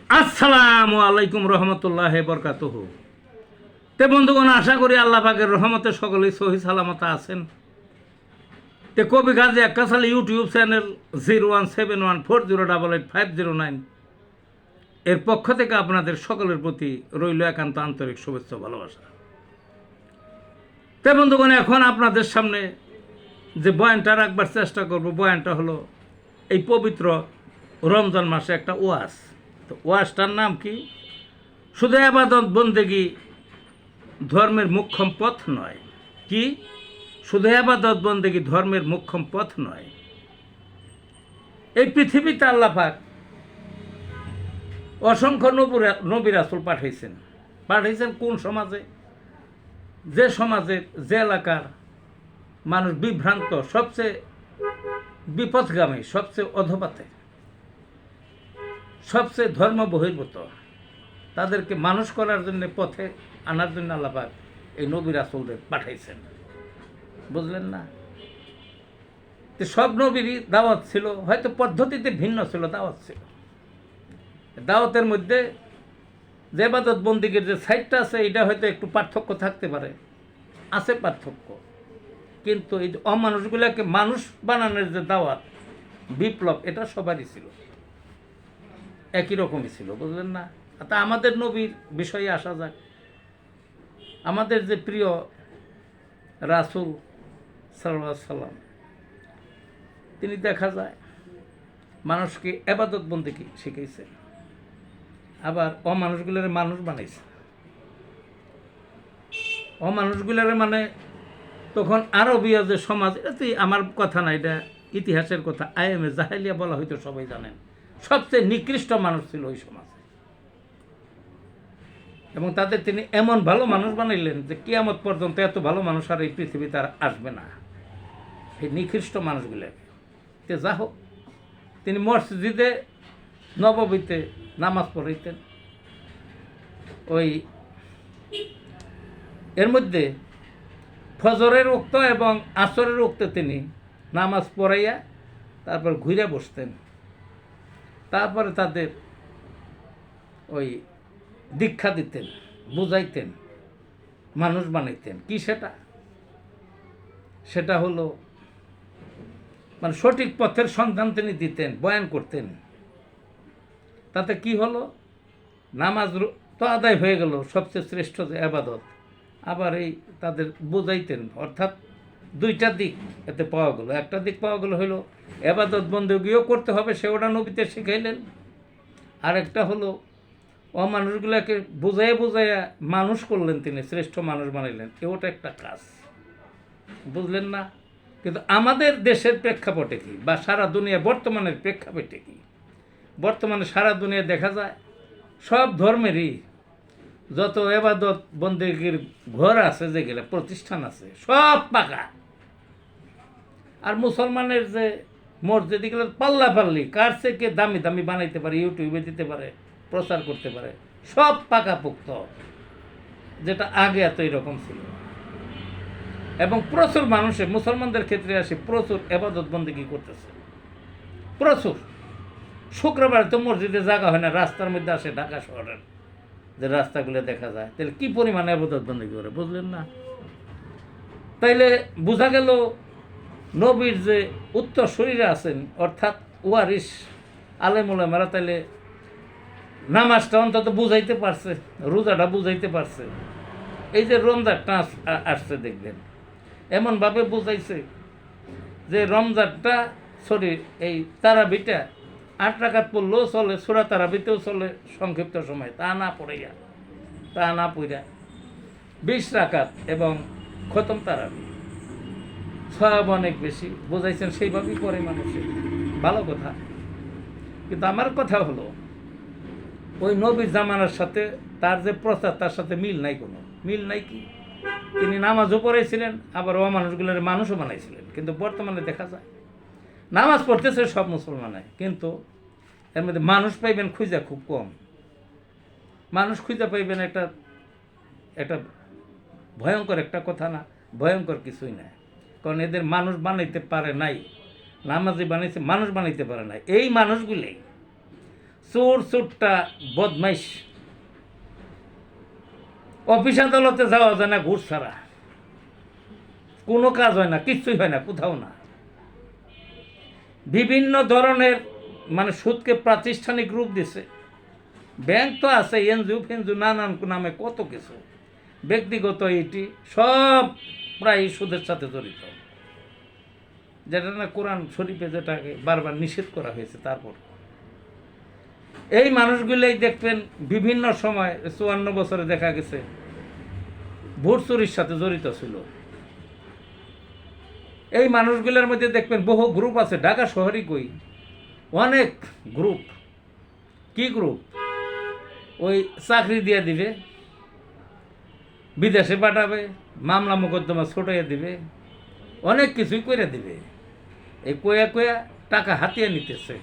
আসসালামু আলাইকুম রহমতুল্লাহ বরকাতুহ। তে বন্ধুগণ, আশা করি আল্লাহ পাকের রহমতে সকলেই সহি সালামত আছেন। তে কবি গাজী আক্কাস আলী ইউটিউব চ্যানেল 017140885009 এর পক্ষ থেকে আপনাদের সকলের প্রতি রইল একান্ত আন্তরিক শুভেচ্ছা ভালোবাসা। তে বন্ধুগণ, এখন আপনাদের সামনে যে বয়ানটা রাখবার চেষ্টা করব, বয়ানটা হলো এই পবিত্র রমজান মাসে একটা ওয়াজ। তো ওয়াজটার নাম কি? শুধু আবাদত বন্দেগী ধর্মের মুখ্যম পথ নয়। কি? শুধু আবাদত বন্দেগী ধর্মের মুখ্যম পথ নয়। এই পৃথিবীতে আল্লাহ পাক অসংখ্য নবী রাসূল পাঠাইছেন কোন সমাজে? যে সমাজের, যে এলাকার মানুষ বিভ্রান্ত, সবচেয়ে বিপথগামী, সবচেয়ে অধপাতে, সবচেয়ে ধর্ম বহির্ভূত, তাদেরকে মানুষ করার জন্য, পথে আনার জন্য আল্লাহ পাক এই নবী রাসূলদের পাঠাইছেন। বুঝলেন না? তো সব নবীরই দাওয়াত ছিল, হয়তো পদ্ধতিতে ভিন্ন ছিল, দাওয়াত ছিল। দাওয়াতের মধ্যে যে ইবাদত বন্দেগীর যে সাইডটা আছে, এটা হয়তো একটু পার্থক্য থাকতে পারে, আছে পার্থক্য, কিন্তু এই যে অমানুষগুলোকে মানুষ বানানোর যে দাওয়াত, বিপ্লব, এটা সবারই ছিল, একই রকমই ছিল। বুঝলেন না? তা আমাদের নবীর বিষয়ে আসা যাক। আমাদের যে প্রিয় রাসূল সাল্লাল্লাহু আলাইহি সাল্লাম, তিনি দেখা যায় মানুষকে ইবাদত বন্দেগী শিখাইছেন, আবার অমানুষগুলোর মানুষ বানাইছে। অমানুষগুলোর মানে তখন আরবীয় যে সমাজ, এটা আমার কথা না, এটা ইতিহাসের কথা, আইএমএ জাহেলিয়া বলা হয়তো সবাই জানেন। সবচেয়ে নিকৃষ্ট মানুষ ছিল ওই সমাজে, এবং তাদের তিনি এমন ভালো মানুষ বানাইলেন যে কিয়ামত পর্যন্ত এত ভালো মানুষ আর এই পৃথিবীতে আর আসবে না, এই নিকৃষ্ট মানুষগুলোকে। তে যা হোক, তিনি মসজিদে নববীতে নামাজ পড়াইতেন। ওই এর মধ্যে ফজরের উক্ত এবং আসরের উক্তে তিনি নামাজ পড়াইয়া তারপর ঘুরে বসতেন। তারপরে তাদের ওই দীক্ষা দিতেন, বুঝাইতেন, মানুষ বানাইতেন। কি সেটা? সেটা হলো মানে সঠিক পথের সন্ধান তিনি দিতেন, বয়ান করতেন। তাতে কি হলো? নামাজ তো আদায় হয়ে গেল, সবচেয়ে শ্রেষ্ঠ যে আবাদত। আবার এই তাদের বুঝাইতেন, অর্থাৎ দুইটা দিক এতে পাওয়া গেল। একটা দিক পাওয়া গেল হলো আবাদত বন্দেগীও করতে হবে, সে ওটা নবীতে শিখাইলেন। আর একটা হলো অমানুষগুলোকে বুঝাইয়া মানুষ করলেন, তিনি শ্রেষ্ঠ মানুষ বানাইলেন। ওটা একটা কাজ। বুঝলেন না? কিন্তু আমাদের দেশের প্রেক্ষাপটে কি, বা সারা দুনিয়া বর্তমানের প্রেক্ষাপটে কি? বর্তমানে সারা দুনিয়া দেখা যায় সব ধর্মেরই যত ইবাদত বন্দেগীর ঘর আছে, যেগুলো প্রতিষ্ঠান আছে, সব পাকা। আর মুসলমানের যে মসজিদ, এগুলো পাল্লাপাল্লি, কার থেকে দামি দামি বানাইতে পারে, ইউটিউবে দিতে পারে, প্রচার করতে পারে, সব পাকাপোক্ত, যেটা আগে এত এরকম ছিল। এবং প্রচুর মানুষে, মুসলমানদের ক্ষেত্রে আসে, প্রচুর ইবাদত বন্দেগী করতেছে, প্রচুর। শুক্রবার তো মসজিদে জায়গা হয় না, রাস্তার মধ্যে আসে ঢাকা শহরের যে রাস্তাগুলো দেখা যায়। তাহলে কি পরিমাণে ইবাদত বন্দেগী করে, বুঝলেন না? তাইলে বোঝা গেল নবীর যে উত্তরসূরিরা আছেন, অর্থাৎ ওয়ারিস আলেম ওলামারা, তাইলে নামাজটা অন্তত বুঝাইতে পারছে, রোজাটা বুঝাইতে পারছে। এই যে রমজানটা আসছে, দেখবেন এমনভাবে বুঝাইছে যে রমজানটা, এই তারাবিটা 8 রাকাত পড়লেও চলে, সূরা তারাবিতেও চলে সংক্ষিপ্ত সময়, তা না পড়াইয়া, তা না পড়া 20 রাকাত এবং খতম তারাবি, সওয়াব অনেক বেশি বুঝাইছেন। সেইভাবেই পড়ে মানুষের, ভালো কথা। কিন্তু আমার কথা হলো, ওই নবীর জামানার সাথে তার যে প্রচার, তার সাথে মিল নাই, কোনো মিল নাই। কি? তিনি নামাজও পড়াইছিলেন, আবার অমানুষগুলোর মানুষও বানাইছিলেন। কিন্তু বর্তমানে দেখা যায় নামাজ পড়তেছে সব মুসলমানে, কিন্তু এর মধ্যে মানুষ পাইবেন খুঁজা খুব কম। মানুষ খুঁজা পাইবেন, এটা ভয়ঙ্কর একটা কথা না? ভয়ঙ্কর কিছুই না, কারণ এদের মানুষ বানাইতে পারে নাই। নামাজি বানাইছে, মানুষ বানাইতে পারে নাই। এই মানুষগুলোই চোর চোরটা বদমাইশ, অফিস আদালতে যাওয়া যায় না ঘুষ ছাড়া, কোনো কাজ হয় না, কিচ্ছুই হয় না, কোথাও না। বিভিন্ন ধরনের মানে সুদকে প্রাতিষ্ঠানিক রূপ দিছে। ব্যাংক তো আছে, এনজিও ফেনজিও নানান নামে কত কিছু, ব্যক্তিগত এটি সব প্রায় সুদের সাথে জড়িত, যেটা না কোরআন শরীফে যেটাকে বারবার নিষেধ করা হয়েছে। তারপর এই মানুষগুলোই দেখবেন বিভিন্ন সময় 54 বছরে দেখা গেছে ভোট চুরির সাথে জড়িত ছিল। এই মানুষগুলোর মধ্যে দেখবেন বহু গ্রুপ আছে, ঢাকা শহরই কই অনেক গ্রুপ। কি গ্রুপ? ওই চাকরি দিয়ে দিবে, বিদেশে পাঠাবে, মামলা মোকদ্দমা ছোটাইয়া দিবে, অনেক কিছুই করে দিবে। এই কয়া কয়া টাকা হাতিয়ে নিতেছে।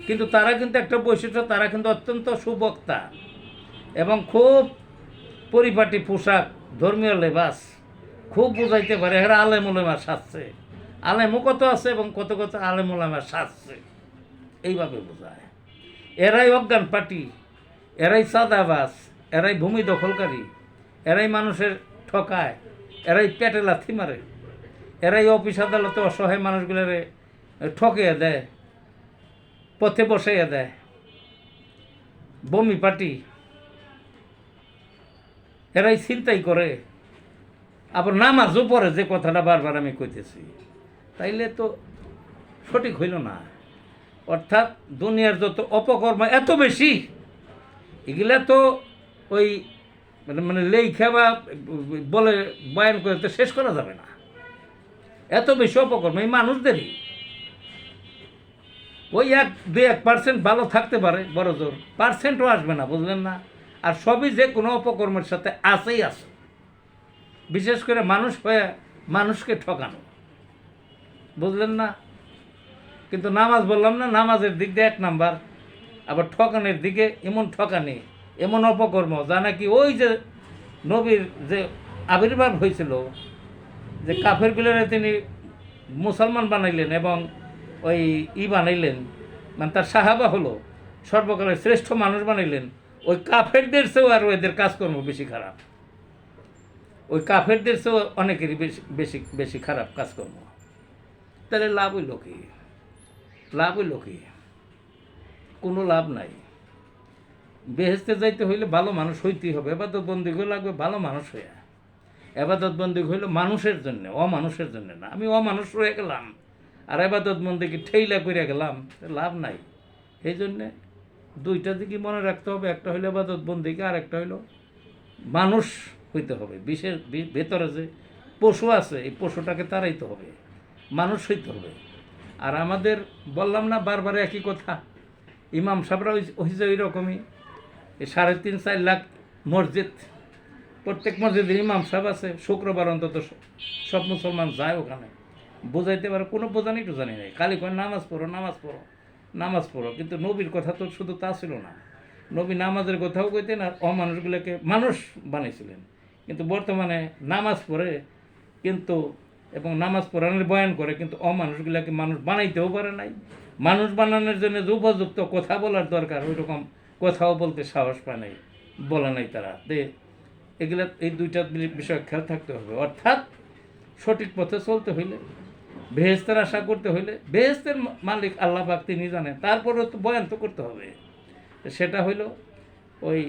কিন্তু তারা কিন্তু একটা বৈশিষ্ট্য, তারা কিন্তু অত্যন্ত সুবক্তা এবং খুব পরিপাটি পোশাক, ধর্মীয় লেবাস, খুব বুঝাইতে পারে। এরা আলেম ওলামা সাজছে, আলেমও কত আছে এবং কত কত আলেম ওলামা সাজছে, এইভাবে বোঝায়। এরাই অজ্ঞান পার্টি, এরাই চাঁদাবাজ, এরাই ভূমি দখলকারী, এরাই মানুষের ঠকায়, এরাই পেটে লাথি মারে, এরাই অফিস আদালতে অসহায় মানুষগুলোরে ঠকিয়ে দেয়, পথে বসাইয়া দেয়। বমি পার্টি, এরাই চিন্তাই করে, আবার নামাজও পড়ে, যে কথাটা বারবার আমি কইতেছি। তাইলে তো সঠিক হইল না। অর্থাৎ দুনিয়ার যত অপকর্ম এত বেশি, এগুলা তো ওই মানে লেখা বা বলে বয়ান করে তো শেষ করা যাবে না। এত বেশি অপকর্ম এই মানুষদেরই। ওই 1-2% ভালো থাকতে পারে, বড় জোর পার্সেন্টও আসবে না, বুঝলেন না? আর সবই যে কোনো অপকর্মের সাথে আসেই আছে। বিশেষ করে মানুষ হয়ে মানুষকে ঠকানো, বুঝলেন না? কিন্তু নামাজ বললাম না, নামাজের দিক দিয়ে 1 নাম্বার, আবার ঠকানের দিকে এমন ঠকানি, এমন অপকর্ম যা নাকি ওই যে নবীর যে আবির্ভাব হয়েছিল, যে কাফেরগুলোরে তিনি মুসলমান বানাইলেন এবং ওই বানাইলেন, মানে তার সাহাবা হলো, সর্বকালের শ্রেষ্ঠ মানুষ বানাইলেন। ওই কাফেরদের চেয়েও আর এদের কাজকর্ম বেশি খারাপ, ওই কাফেরদের চেয়েও অনেকেরই বেশি বেশি বেশি খারাপ কাজকর্ম। তাহলে লাভ হইল কি? লাভ হইল কি? কোনো লাভ নাই। বেহেস্তে যাইতে হইলে ভালো মানুষ হইতেই হবে, এবাদত বন্দিগি লাগবে ভালো মানুষ হয়ে। এবাদত বন্দিগি হইল মানুষের জন্য, অমানুষের জন্য না। আমি অমানুষ রয়ে গেলাম আর এবাদত বন্দিগি ঠেইলা করে গেলাম, লাভ নাই। এই জন্যে 2টা দিকই মনে রাখতে হবে, একটা হইলো এবাদত বন্দিগি, আর একটা হইলো মানুষ হইতে হবে। বিশেষ ভেতরে যে পশু আছে, এই পশুটাকে তাড়াইতে হবে, মানুষ হইতে হবে। আর আমাদের বললাম না বারবার একই কথা, ইমাম সাহেবরা হয়েছে ওই রকমই। এই 3.5-4 লাখ মসজিদ, প্রত্যেক মসজিদের ইমাম সাহেব আছে, শুক্রবার অন্তত সব মুসলমান যায় ওখানে, বোঝাইতে পারে। কোনো বোঝানি টোজানি নেই, খালি কয় নামাজ পড়ো নামাজ পড়ো নামাজ পড়ো। কিন্তু নবীর কথা তো শুধু তা ছিল না, নবী নামাজের কথাও কইতেন আর অমানুষগুলোকে মানুষ বানিয়েছিলেন। কিন্তু বর্তমানে নামাজ পড়ে কিন্তু, এবং নামাজ পড়ানোর বয়ান করে, কিন্তু অমানুষগুলোকে মানুষ বানাইতেও পারে নাই। মানুষ বানানোর জন্য যে উপযুক্ত কথা বলার দরকার, ওই রকম কথাও বলতে সাহস পায় নাই, বলে নাই তারা। এগুলা এই 2টা বিষয় খেয়াল থাকতে হবে। অর্থাৎ সঠিক পথে চলতে হইলে, বেহেস্তের আশা করতে হইলে, বেহেস্তের মালিক আল্লাহ পাক তিনি জানেন, তারপরেও তো বয়ান তো করতে হবে। সেটা হইল ওই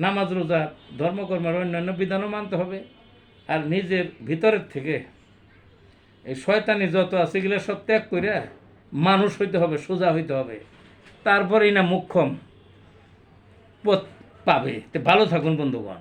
নামাজ রোজা ধর্মকর্মের অন্যান্য বিধানও মানতে হবে, আর নিজের ভিতরের থেকে এই শয়তানি যত আছে এগুলো সব ত্যাগ করে মানুষ হইতে হবে, সোজা হইতে হবে। তারপরেই না মুখ্যম পথ পাবে। তো ভালো থাকুন বন্ধুগণ।